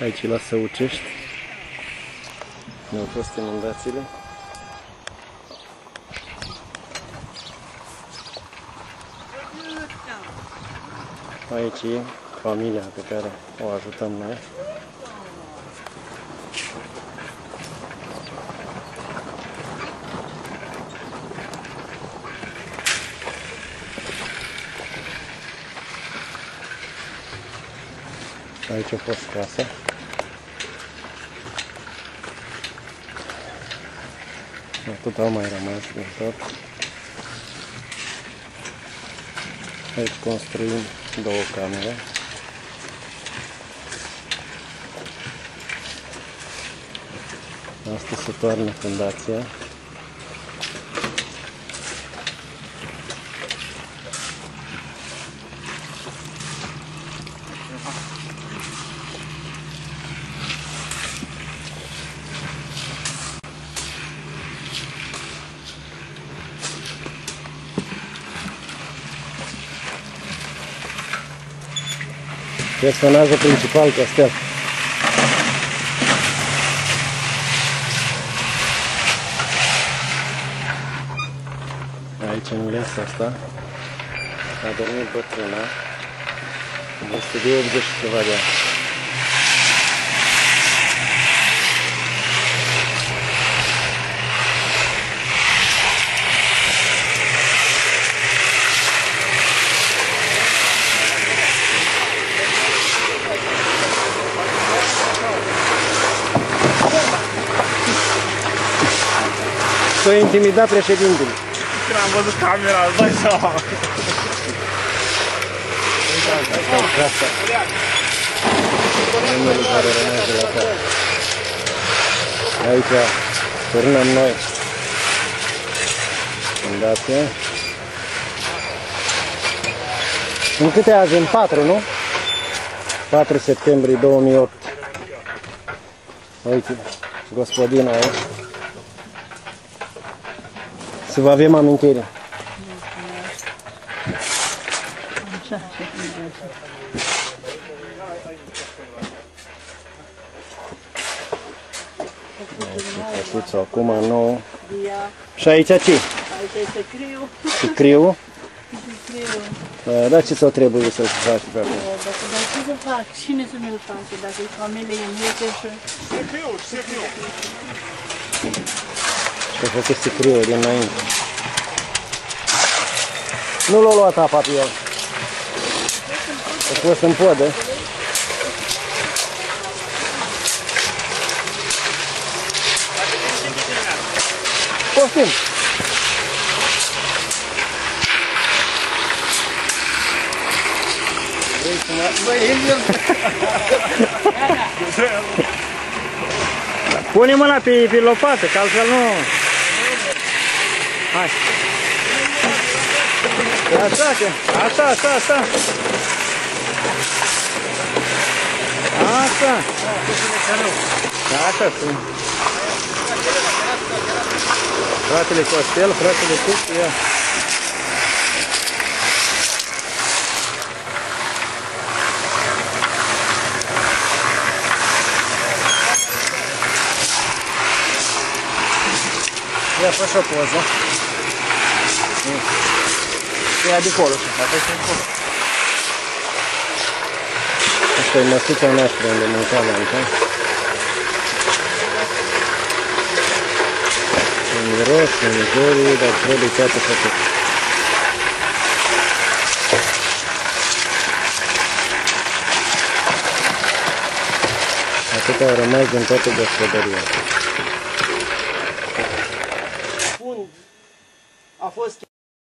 Aici la Săucești au fost inundațiile. Aici e familia pe care o ajutăm noi. Aici a fost casa. Atât au mai rămas din tot. Aici construim două camere. Asta se toarnă fundația. Personajul principal, Costel. Aici, în lesa asta, a dormit bătrâna. Este de 80 și ceva de ani. S-a intimidat președintele. Când am văzut camera, îți dai seama. Asta. Numele care rămâne la care. Aici turnăm noi fundație. În câte azi? În 4, nu? 4 septembrie 2008. Uite, gospodina aici. Să vă avem amintire. Aici acum nouă. Și aici ce? Aici este criu. Și criu? Da, ce ți-o trebuie să-l faci pe acolo? Dar ce să fac? Cine să mi-l face? Dacă e familie mică și... Și-a făcut sicriul dinainte. Nu l-a luat apa pe el. A fost în podă. Poftim! Vrei să mă... Pune mâna pe lopată, că altfel nu... Hai! Așa. Așa sunt. Fratele Costel, fratele Cuc, ia. Ia, fă și o poză. Ia de acolo și fac, așa acolo. Asta e măsuța noastră unde mâncam aici. În miros, în mizorii, dar trebuie toate făcut. Atât au rămas din toate gospodăria. A fost